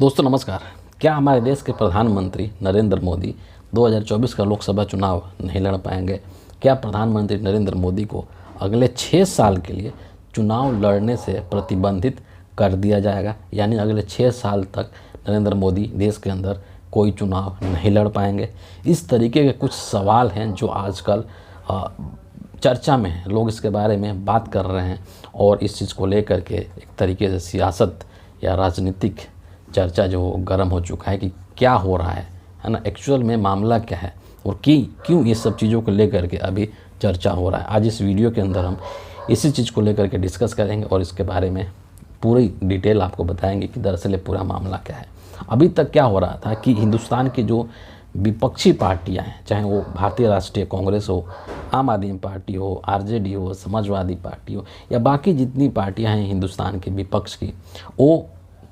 दोस्तों नमस्कार। क्या हमारे देश के प्रधानमंत्री नरेंद्र मोदी 2024 का लोकसभा चुनाव नहीं लड़ पाएंगे? क्या प्रधानमंत्री नरेंद्र मोदी को अगले 6 साल के लिए चुनाव लड़ने से प्रतिबंधित कर दिया जाएगा? यानी अगले 6 साल तक नरेंद्र मोदी देश के अंदर कोई चुनाव नहीं लड़ पाएंगे। इस तरीके के कुछ सवाल हैं जो आजकल चर्चा में हैं। लोग इसके बारे में बात कर रहे हैं और इस चीज़ को लेकर के एक तरीके से सियासत या राजनीतिक चर्चा जो गर्म हो चुका है कि क्या हो रहा है ना, एक्चुअल में मामला क्या है और क्यों ये सब चीज़ों को लेकर के अभी चर्चा हो रहा है। आज इस वीडियो के अंदर हम इसी चीज़ को लेकर के डिस्कस करेंगे और इसके बारे में पूरी डिटेल आपको बताएंगे कि दरअसल ये पूरा मामला क्या है। अभी तक क्या हो रहा था कि हिंदुस्तान की जो विपक्षी पार्टियां हैं, चाहे वो भारतीय राष्ट्रीय कांग्रेस हो, आम आदमी पार्टी हो, आरजेडी हो, समाजवादी पार्टी हो या बाकी जितनी पार्टियां हैं हिंदुस्तान के विपक्ष की, वो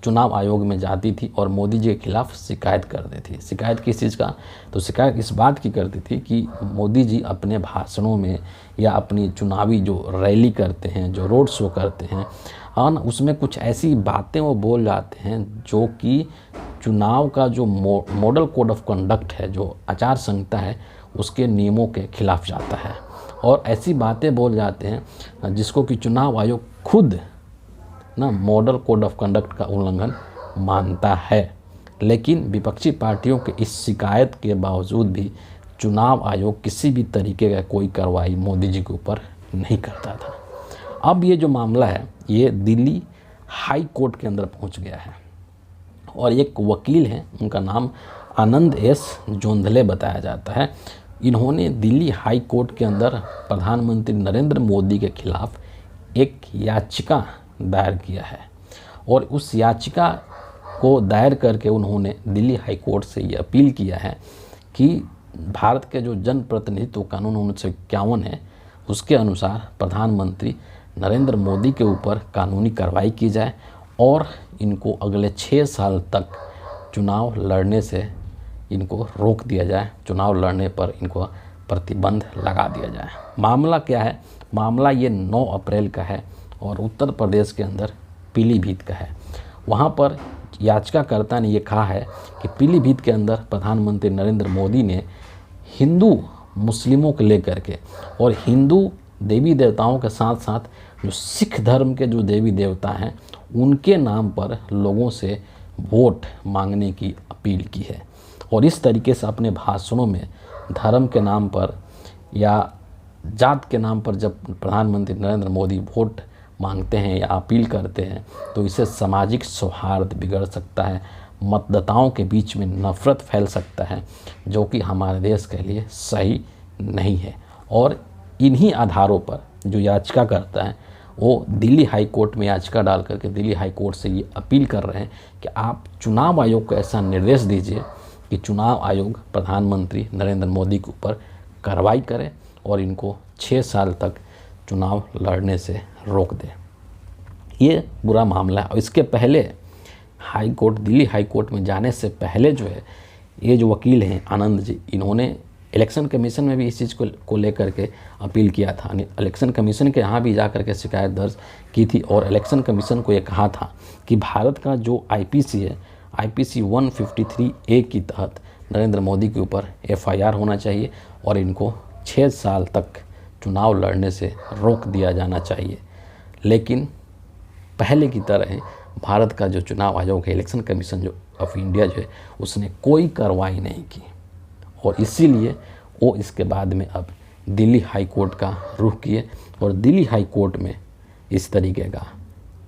चुनाव आयोग में जाती थी और मोदी जी के खिलाफ शिकायत कर देती थी। शिकायत किस चीज़ का? तो शिकायत इस बात की करती थी कि मोदी जी अपने भाषणों में या अपनी चुनावी जो रैली करते हैं, जो रोड शो करते हैं, ना उसमें कुछ ऐसी बातें वो बोल जाते हैं जो कि चुनाव का जो मॉडल कोड ऑफ कंडक्ट है, जो आचार संहिता है, उसके नियमों के खिलाफ जाता है और ऐसी बातें बोल जाते हैं जिसको कि चुनाव आयोग खुद ना मॉडल कोड ऑफ कंडक्ट का उल्लंघन मानता है। लेकिन विपक्षी पार्टियों के इस शिकायत के बावजूद भी चुनाव आयोग किसी भी तरीके का कोई कार्रवाई मोदी जी के ऊपर नहीं करता था। अब ये जो मामला है ये दिल्ली हाई कोर्ट के अंदर पहुंच गया है और एक वकील हैं, उनका नाम आनंद एस जोंधले बताया जाता है। इन्होंने दिल्ली हाई कोर्ट के अंदर प्रधानमंत्री नरेंद्र मोदी के खिलाफ एक याचिका दायर किया है और उस याचिका को दायर करके उन्होंने दिल्ली हाई कोर्ट से ये अपील किया है कि भारत के जो जनप्रतिनिधित्व कानून 1951 है उसके अनुसार प्रधानमंत्री नरेंद्र मोदी के ऊपर कानूनी कार्रवाई की जाए और इनको अगले 6 साल तक चुनाव लड़ने से इनको रोक दिया जाए, चुनाव लड़ने पर इनको प्रतिबंध लगा दिया जाए। मामला क्या है? मामला ये 9 अप्रैल का है और उत्तर प्रदेश के अंदर पीलीभीत का है। वहाँ पर याचिकाकर्ता ने ये कहा है कि पीलीभीत के अंदर प्रधानमंत्री नरेंद्र मोदी ने हिंदू मुस्लिमों को लेकर के और हिंदू देवी देवताओं के साथ साथ जो सिख धर्म के जो देवी देवता हैं उनके नाम पर लोगों से वोट मांगने की अपील की है और इस तरीके से अपने भाषणों में धर्म के नाम पर या जात के नाम पर जब प्रधानमंत्री नरेंद्र मोदी वोट मांगते हैं या अपील करते हैं तो इससे सामाजिक सौहार्द बिगड़ सकता है, मतदाताओं के बीच में नफरत फैल सकता है, जो कि हमारे देश के लिए सही नहीं है। और इन्हीं आधारों पर जो याचिका करता है वो दिल्ली हाई कोर्ट में याचिका डाल करके दिल्ली हाई कोर्ट से ये अपील कर रहे हैं कि आप चुनाव आयोग को ऐसा निर्देश दीजिए कि चुनाव आयोग प्रधानमंत्री नरेंद्र मोदी के ऊपर कार्रवाई करे और इनको 6 साल तक चुनाव लड़ने से रोक दे। ये बुरा मामला है और इसके पहले high court, Delhi high court में जाने से पहले जो है ये जो वकील हैं आनंद जी, इन्होंने इलेक्शन कमीशन में भी इस चीज़ को लेकर के अपील किया था। इलेक्शन कमीशन के यहाँ भी जा कर के शिकायत दर्ज की थी और इलेक्शन कमीशन को ये कहा था कि भारत का जो आईपीसी है, आईपीसी 153A के तहत नरेंद्र मोदी के ऊपर FIR होना चाहिए और इनको 6 साल तक चुनाव लड़ने से रोक दिया जाना चाहिए। लेकिन पहले की तरह भारत का जो चुनाव आयोग है, इलेक्शन कमीशन जो ऑफ इंडिया जो है, उसने कोई कार्रवाई नहीं की और इसीलिए वो इसके बाद में अब दिल्ली हाई कोर्ट का रुख किए और दिल्ली हाई कोर्ट में इस तरीके का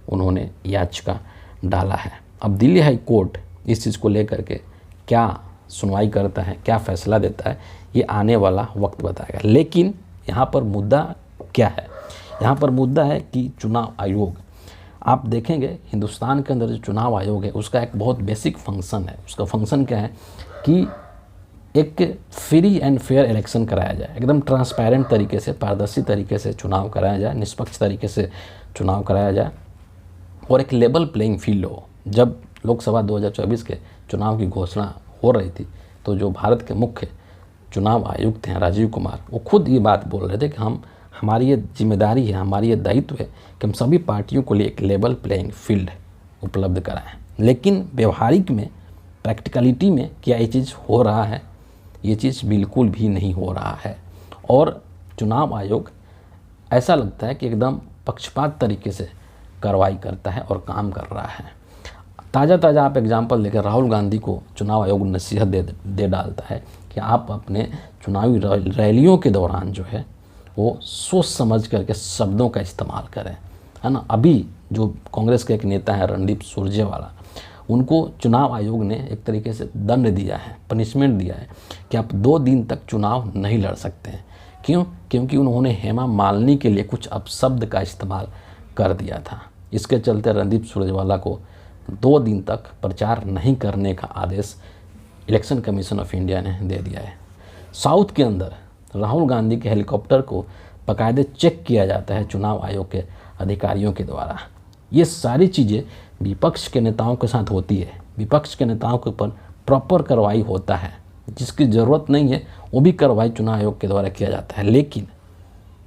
उन्होंने याचिका डाला है। अब दिल्ली हाई कोर्ट इस चीज़ को लेकर के क्या सुनवाई करता है, क्या फ़ैसला देता है, ये आने वाला वक्त बताएगा। लेकिन यहाँ पर मुद्दा क्या है? यहाँ पर मुद्दा है कि चुनाव आयोग, आप देखेंगे हिंदुस्तान के अंदर जो चुनाव आयोग है उसका एक बहुत बेसिक फंक्शन है। उसका फंक्शन क्या है कि एक फ्री एंड फेयर इलेक्शन कराया जाए, एकदम ट्रांसपेरेंट तरीके से, पारदर्शी तरीके से चुनाव कराया जाए, निष्पक्ष तरीके से चुनाव कराया जाए और एक लेवल प्लेइंग फील्ड हो। जब लोकसभा 2024 के चुनाव की घोषणा हो रही थी तो जो भारत के मुख्य चुनाव आयुक्त हैं राजीव कुमार, वो खुद ये बात बोल रहे थे कि हमारी ये जिम्मेदारी है, हमारी ये दायित्व है कि हम सभी पार्टियों को लिए एक लेवल प्लेइंग फील्ड उपलब्ध कराएं। लेकिन व्यवहारिक में, प्रैक्टिकलिटी में क्या ये चीज़ हो रहा है? ये चीज़ बिल्कुल भी नहीं हो रहा है। और चुनाव आयोग ऐसा लगता है कि एकदम पक्षपात तरीके से कार्रवाई करता है और काम कर रहा है। ताज़ा आप एग्जाम्पल लेकर राहुल गांधी को चुनाव आयोग नसीहत दे डालता है कि आप अपने चुनावी रैलियों के दौरान जो है वो सोच समझ करके शब्दों का इस्तेमाल करें, है ना। अभी जो कांग्रेस के एक नेता है रणदीप सुरजेवाला, उनको चुनाव आयोग ने एक तरीके से दंड दिया है, पनिशमेंट दिया है कि आप 2 दिन तक चुनाव नहीं लड़ सकते हैं। क्यों? क्योंकि उन्होंने हेमा मालिनी के लिए कुछ अपशब्द का इस्तेमाल कर दिया था। इसके चलते रणदीप सुरजेवाला को 2 दिन तक प्रचार नहीं करने का आदेश इलेक्शन कमीशन ऑफ इंडिया ने दे दिया है। साउथ के अंदर राहुल गांधी के हेलीकॉप्टर को बाकायदे चेक किया जाता है चुनाव आयोग के अधिकारियों के द्वारा। ये सारी चीज़ें विपक्ष के नेताओं के साथ होती है। विपक्ष के नेताओं के ऊपर प्रॉपर कार्रवाई होता है, जिसकी ज़रूरत नहीं है वो भी कार्रवाई चुनाव आयोग के द्वारा किया जाता है। लेकिन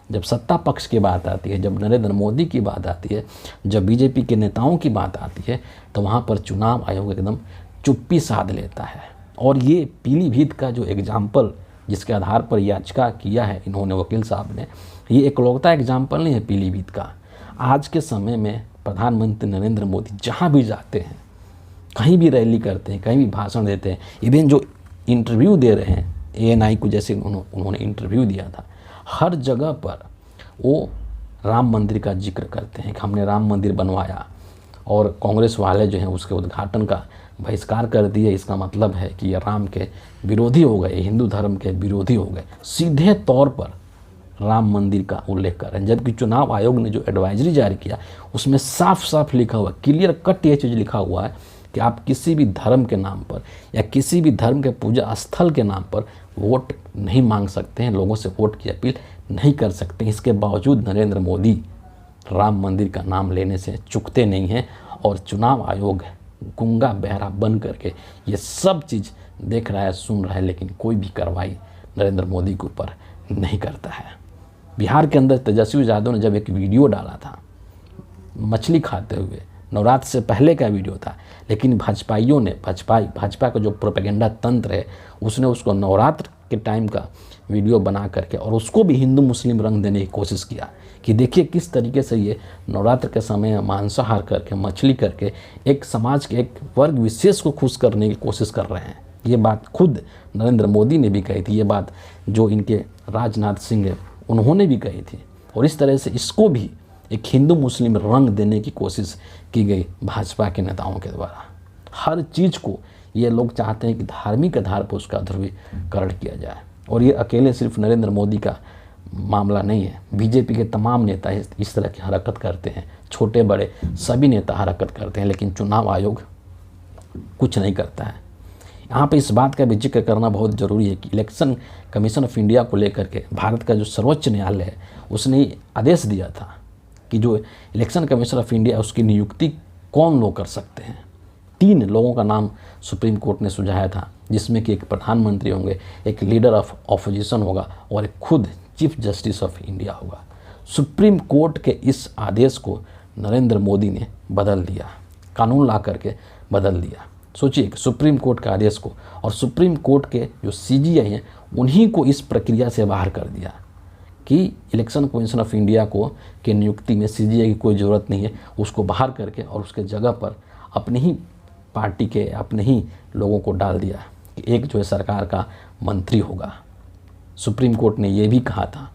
जब सत्ता पक्ष की बात आती है, जब नरेंद्र मोदी की बात आती है, जब बीजेपी के नेताओं की बात आती है, तो वहाँ पर चुनाव आयोग एकदम चुप्पी साध लेता है। और ये पीलीभीत का जो एग्जाम्पल जिसके आधार पर याचिका किया है इन्होंने, वकील साहब ने, ये एकलौता एग्जाम्पल नहीं है पीलीभीत का। आज के समय में प्रधानमंत्री नरेंद्र मोदी जहाँ भी जाते हैं, कहीं भी रैली करते हैं, कहीं भी भाषण देते हैं, इवन जो इंटरव्यू दे रहे हैं ANI को, जैसे उन्होंने इंटरव्यू दिया था, हर जगह पर वो राम मंदिर का जिक्र करते हैं कि हमने राम मंदिर बनवाया, और कांग्रेस वाले जो हैं उसके उद्घाटन का बहिष्कार कर दिए। इसका मतलब है कि ये राम के विरोधी हो गए, हिंदू धर्म के विरोधी हो गए। सीधे तौर पर राम मंदिर का उल्लेख कर रहे हैं, जबकि चुनाव आयोग ने जो एडवाइजरी जारी किया उसमें साफ साफ लिखा हुआ, क्लियर कट ये चीज़ लिखा हुआ है कि आप किसी भी धर्म के नाम पर या किसी भी धर्म के पूजा स्थल के नाम पर वोट नहीं मांग सकते हैं, लोगों से वोट की अपील नहीं कर सकते। इसके बावजूद नरेंद्र मोदी राम मंदिर का नाम लेने से चूकते नहीं हैं, और चुनाव आयोग गूंगा बहरा बन करके ये सब चीज़ देख रहा है, सुन रहा है, लेकिन कोई भी कार्रवाई नरेंद्र मोदी के ऊपर नहीं करता है। बिहार के अंदर तेजस्वी यादव ने जब एक वीडियो डाला था मछली खाते हुए, नवरात्र से पहले का वीडियो था, लेकिन भाजपाइयों ने, भाजपा का जो प्रोपेगेंडा तंत्र है उसने उसको नवरात्र के टाइम का वीडियो बना करके और उसको भी हिंदू मुस्लिम रंग देने की कोशिश किया कि देखिए किस तरीके से ये नवरात्र के समय मांसाहार करके, मछली करके एक समाज के एक वर्ग विशेष को खुश करने की कोशिश कर रहे हैं। ये बात खुद नरेंद्र मोदी ने भी कही थी, ये बात जो इनके राजनाथ सिंह है उन्होंने भी कही थी, और इस तरह से इसको भी एक हिंदू मुस्लिम रंग देने की कोशिश की गई भाजपा के नेताओं के द्वारा। हर चीज़ को ये लोग चाहते हैं कि धार्मिक आधार पर उसका ध्रुवीकरण किया जाए, और ये अकेले सिर्फ नरेंद्र मोदी का मामला नहीं है। बीजेपी के तमाम नेता इस तरह की हरकत करते हैं, छोटे बड़े सभी नेता हरकत करते हैं, लेकिन चुनाव आयोग कुछ नहीं करता है। यहाँ पे इस बात का भी जिक्र करना बहुत ज़रूरी है कि इलेक्शन कमीशन ऑफ इंडिया को लेकर के भारत का जो सर्वोच्च न्यायालय है उसने आदेश दिया था कि जो इलेक्शन कमीशन ऑफ इंडिया उसकी नियुक्ति कौन लोग कर सकते हैं। 3 लोगों का नाम सुप्रीम कोर्ट ने सुझाया था, जिसमें कि एक प्रधानमंत्री होंगे, एक लीडर ऑफ ऑपोजिशन होगा और एक खुद चीफ जस्टिस ऑफ इंडिया होगा। सुप्रीम कोर्ट के इस आदेश को नरेंद्र मोदी ने बदल दिया, कानून ला करके बदल दिया। सोचिए सुप्रीम कोर्ट के आदेश को, और सुप्रीम कोर्ट के जो CGI हैं उन्हीं को इस प्रक्रिया से बाहर कर दिया कि इलेक्शन कमीशन ऑफ इंडिया को के नियुक्ति में CGI की कोई ज़रूरत नहीं है, उसको बाहर करके और उसके जगह पर अपनी ही पार्टी के अपने ही लोगों को डाल दिया कि एक जो है सरकार का मंत्री होगा। सुप्रीम कोर्ट ने ये भी कहा था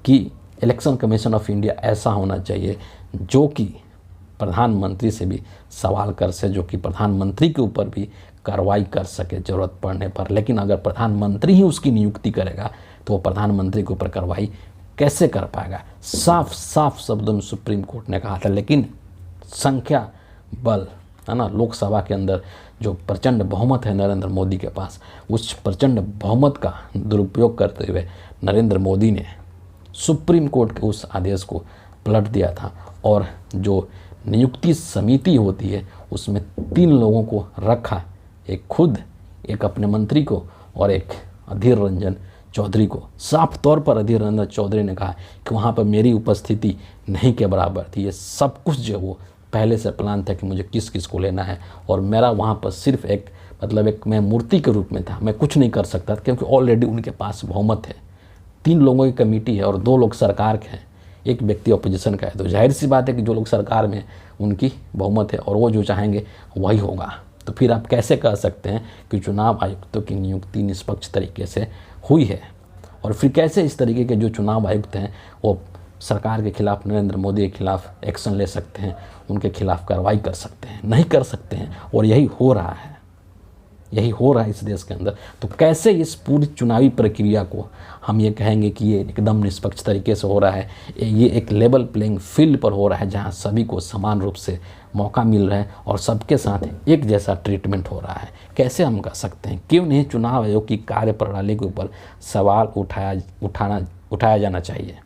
कि इलेक्शन कमीशन ऑफ इंडिया ऐसा होना चाहिए जो कि प्रधानमंत्री से भी सवाल कर सके, जो कि प्रधानमंत्री के ऊपर भी कार्रवाई कर सके ज़रूरत पड़ने पर। लेकिन अगर प्रधानमंत्री ही उसकी नियुक्ति करेगा तो वो प्रधानमंत्री के ऊपर कार्रवाई कैसे कर पाएगा? साफ साफ शब्दों में सुप्रीम कोर्ट ने कहा था। लेकिन संख्या बल है ना, लोकसभा के अंदर जो प्रचंड बहुमत है नरेंद्र मोदी के पास, उस प्रचंड बहुमत का दुरुपयोग करते हुए नरेंद्र मोदी ने सुप्रीम कोर्ट के उस आदेश को पलट दिया था, और जो नियुक्ति समिति होती है उसमें 3 लोगों को रखा, एक खुद, एक अपने मंत्री को और एक अधीर रंजन चौधरी को। साफ तौर पर अधीर रंजन चौधरी ने कहा कि वहाँ पर मेरी उपस्थिति नहीं के बराबर थी, ये सब कुछ जो वो पहले से प्लान था कि मुझे किस किस को लेना है, और मेरा वहाँ पर सिर्फ एक मैं मूर्ति के रूप में था, मैं कुछ नहीं कर सकता क्योंकि ऑलरेडी उनके पास बहुमत है। 3 लोगों की कमेटी है और 2 लोग सरकार के हैं, एक व्यक्ति अपोजिशन का है। तो जाहिर सी बात है कि जो लोग सरकार में उनकी बहुमत है और वो जो चाहेंगे वही होगा। तो फिर आप कैसे कह सकते हैं कि चुनाव आयुक्तों की नियुक्ति निष्पक्ष तरीके से हुई है? और फिर कैसे इस तरीके के जो चुनाव आयुक्त हैं वो सरकार के खिलाफ, नरेंद्र मोदी के खिलाफ एक्शन ले सकते हैं, उनके खिलाफ कार्रवाई कर सकते हैं? नहीं कर सकते हैं। और यही हो रहा है, यही हो रहा है इस देश के अंदर। तो कैसे इस पूरी चुनावी प्रक्रिया को हम ये कहेंगे कि ये एकदम निष्पक्ष तरीके से हो रहा है, ये एक लेवल प्लेइंग फील्ड पर हो रहा है जहाँ सभी को समान रूप से मौका मिल रहा है और सबके साथ एक जैसा ट्रीटमेंट हो रहा है? कैसे हम कह सकते हैं? क्यों नहीं चुनाव आयोग की कार्यप्रणाली के ऊपर सवाल उठाया जाना चाहिए?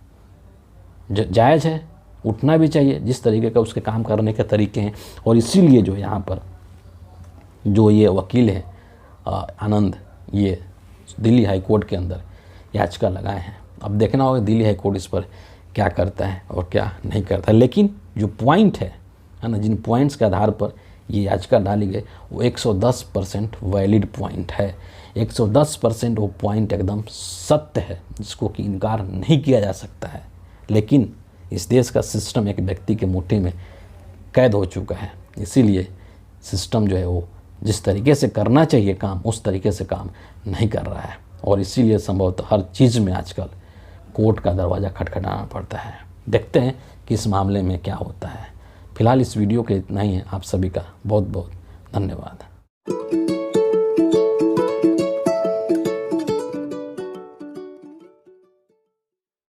जायज़ है, उठना भी चाहिए, जिस तरीके का उसके काम करने के तरीके हैं। और इसीलिए जो यहाँ पर जो ये वकील हैं आनंद, ये दिल्ली हाई कोर्ट के अंदर याचिका लगाए हैं। अब देखना होगा दिल्ली हाई कोर्ट इस पर क्या करता है और क्या नहीं करता है। लेकिन जो पॉइंट है ना, जिन पॉइंट्स के आधार पर ये याचिका डाली गई वो 110% वैलिड पॉइंट है। 110% वो पॉइंट एकदम सत्य है, जिसको कि इनकार नहीं किया जा सकता है। लेकिन इस देश का सिस्टम एक व्यक्ति के मुट्ठी में कैद हो चुका है। इसीलिए सिस्टम जो है वो जिस तरीके से करना चाहिए काम, उस तरीके से काम नहीं कर रहा है। और इसीलिए संभवतः हर चीज़ में आजकल कोर्ट का दरवाज़ा खटखटाना पड़ता है। देखते हैं कि इस मामले में क्या होता है। फिलहाल इस वीडियो के इतना ही है। आप सभी का बहुत बहुत धन्यवाद।